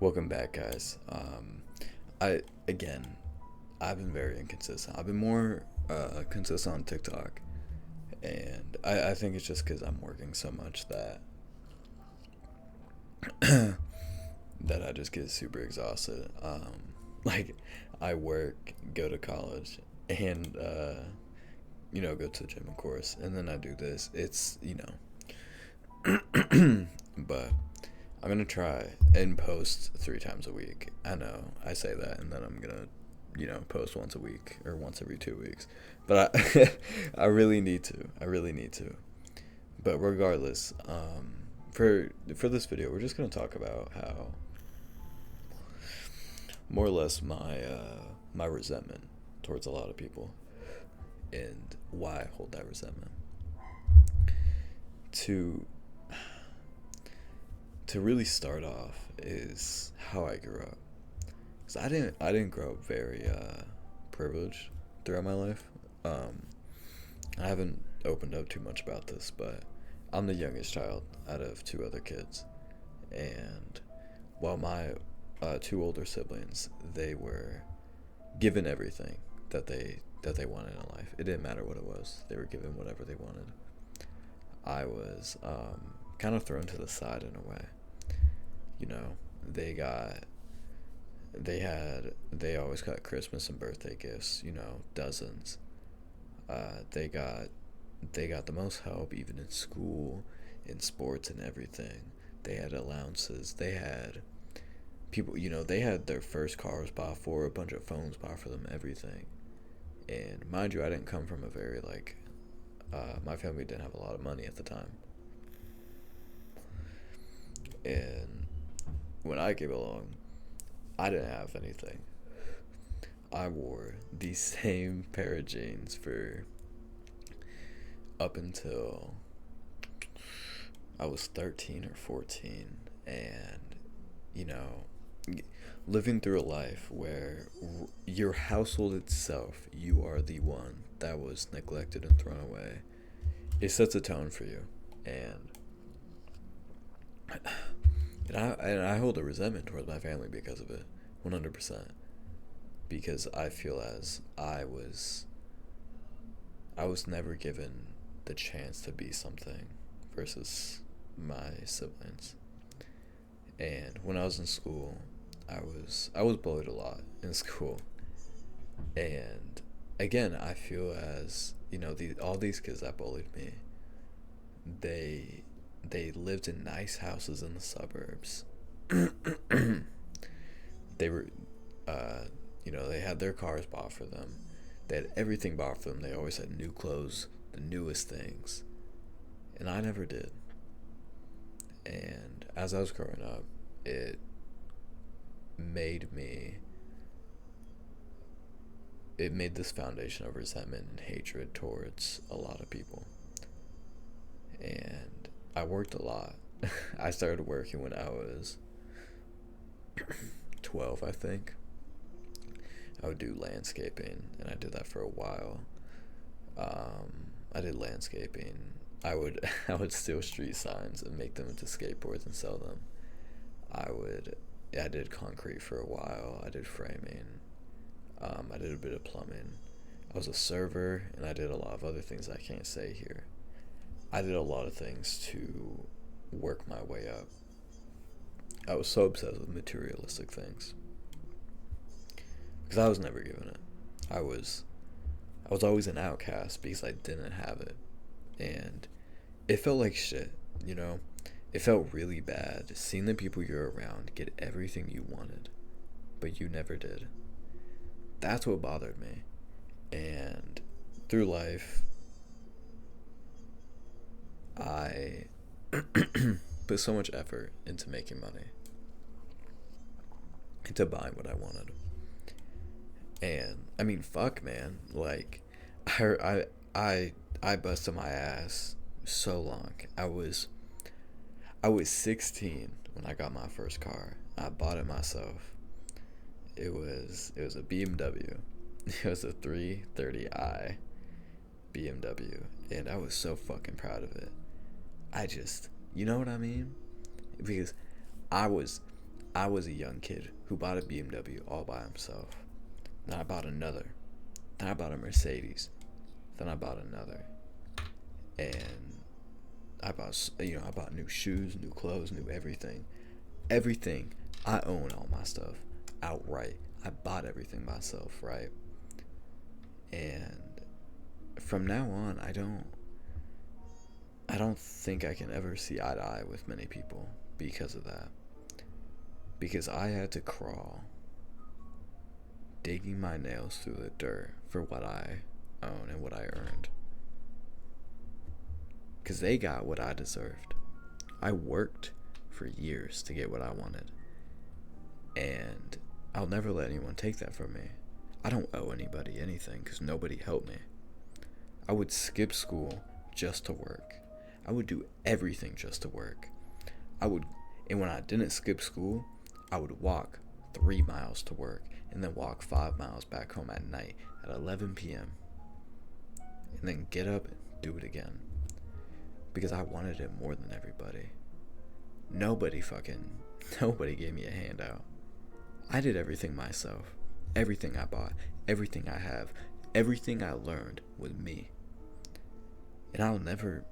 Welcome back, guys. I again, I've been very inconsistent. I've been more consistent on TikTok, and I think it's just because I'm working so much that that I just get super exhausted. Like I work, go to college, and go to the gym, of course, and then I do this. But I'm gonna try and post 3 times a week. I know I say that, and then I'm gonna, post once a week or once every 2 weeks. But I, I really need to. I really need to. But regardless, for this video, we're just gonna talk about how more or less my resentment towards a lot of people and why I hold that resentment. To to really start off is how I grew up. 'Cause I didn't grow up very privileged throughout my life. Um, I haven't opened up too much about this, but I'm the youngest child out of two other kids, and while my two older siblings, they were given everything that they wanted in life. It didn't matter what it was; they were given whatever they wanted. I was kind of thrown to the side in a way. You know, they got they always got Christmas and birthday gifts. Dozens. They got the most help even in school, in sports and everything. They had allowances. They had people. They had their first cars bought for, a bunch of phones bought for them, everything. And mind you, I didn't come from a very my family didn't have a lot of money at the time. And when I came along, I didn't have anything. I wore the same pair of jeans for up until I was 13 or 14. And, you know, living through a life where your household itself, you are the one that was neglected and thrown away, it sets a tone for you. And and I hold a resentment towards my family because of it, 100%. Because I feel as I was never given the chance to be something versus my siblings. And when I was in school, I was bullied a lot in school. And again, I feel as all these kids that bullied me, they they lived in nice houses in the suburbs. They were, uh, they had their cars bought for them. They had everything bought for them. They always had new clothes, the newest things, and I never did. And as I was growing up, it made me it made this foundation of resentment and hatred towards a lot of people. And I worked a lot. I started working when I was 12, I think. I would do landscaping, and I did that for a while. I did landscaping. I would steal street signs and make them into skateboards and sell them. I would I did concrete for a while. I did framing. I did a bit of plumbing. I was a server, and I did a lot of other things I can't say here. I did a lot of things to work my way up. I was so obsessed with materialistic things because I was never given it. I was I was always an outcast because I didn't have it, and it felt like shit. You know, it felt really bad seeing the people you're around get everything you wanted, but you never did. That's what bothered me, and through life, I put so much effort into making money, into buying what I wanted. And I mean, fuck, man. I, I, I busted my ass so long. I was 16 when I got my first car. I bought it myself. It was a BMW. It was a 330i BMW, and I was so fucking proud of it. You know what I mean? Because I was I was a young kid who bought a BMW all by himself. Then I bought another. Then I bought a Mercedes. Then I bought another. And I bought new shoes, new clothes, new everything. Everything. I own all my stuff outright. I bought everything myself, right? And from now on, I don't think I can ever see eye to eye with many people because of that. Because I had to crawl, digging my nails through the dirt for what I own and what I earned. Because they got what I deserved. I worked for years to get what I wanted. And I'll never let anyone take that from me. I don't owe anybody anything because nobody helped me. I would skip school just to work. I would do everything just to work. And when I didn't skip school, I would walk 3 miles to work and then walk 5 miles back home at night at 11 p.m. and then get up and do it again. Because I wanted it more than everybody. Nobody gave me a handout. I did everything myself. Everything I bought, everything I have, everything I learned was me. And I'll never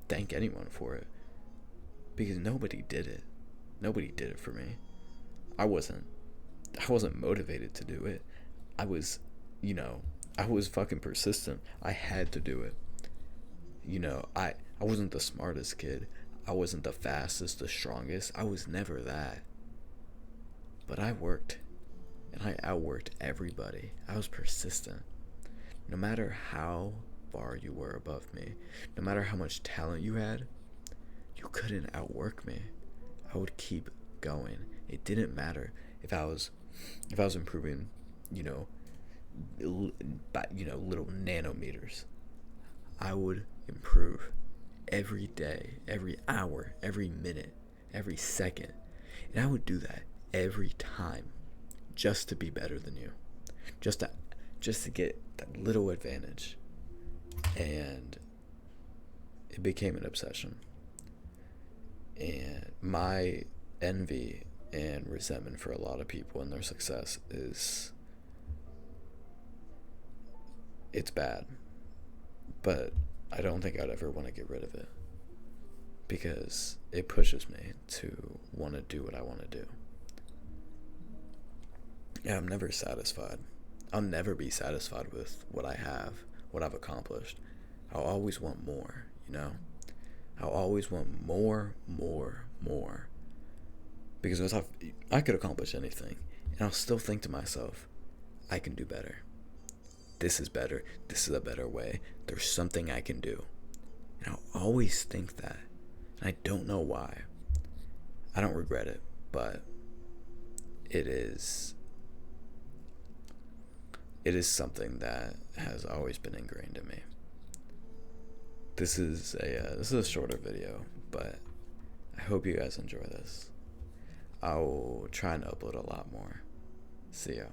thank anyone for it. Because nobody did it. Nobody did it for me. I wasn't motivated to do it. I was fucking persistent. I had to do it. I wasn't the smartest kid. I wasn't the fastest, the strongest. I was never that. But I worked. And I outworked everybody. I was persistent. No matter how far you were above me, no matter how much talent you had, you couldn't outwork me. I would keep going. It didn't matter if I was improving, little nanometers. I would improve every day, every hour, every minute, every second. And I would do that every time just to be better than you. Just to get that little advantage. And it became an obsession. And my envy and resentment for a lot of people and their success it's bad. But I don't think I'd ever want to get rid of it. Because it pushes me to want to do what I want to do. Yeah, I'm never satisfied. I'll never be satisfied with what I have, what I've accomplished. I'll always want more, I'll always want more. Because I could accomplish anything, and I'll still think to myself, I can do better. This is better. This is a better way. There's something I can do. And I'll always think that. And I don't know why. I don't regret it, but it is something that has always been ingrained in me. This is a shorter video, but I hope you guys enjoy this. I'll try and upload a lot more. See ya.